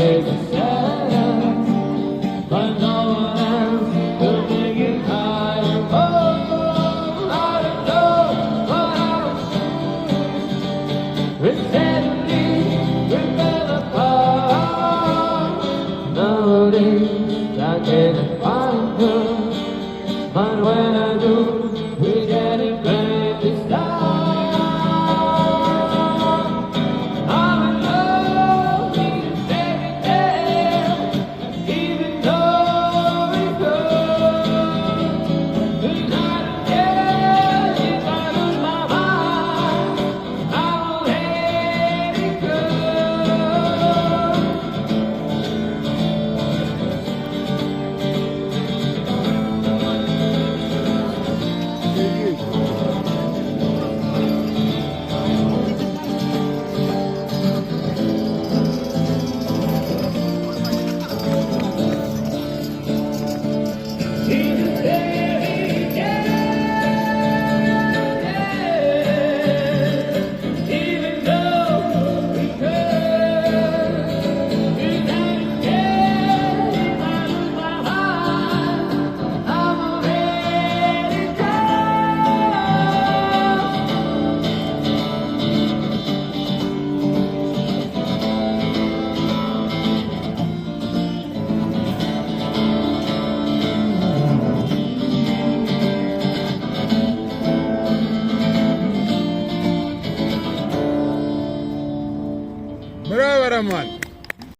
make it sadder, but no one else will make it higher. Oh, I don't know what else. Recently we fell apart. Nowadays I can't find her, but when I do, we get it great this time. I'm in love with every day, even though it hurts. And I don't care if I lose my mind, I won't let it go. Браво, Роман!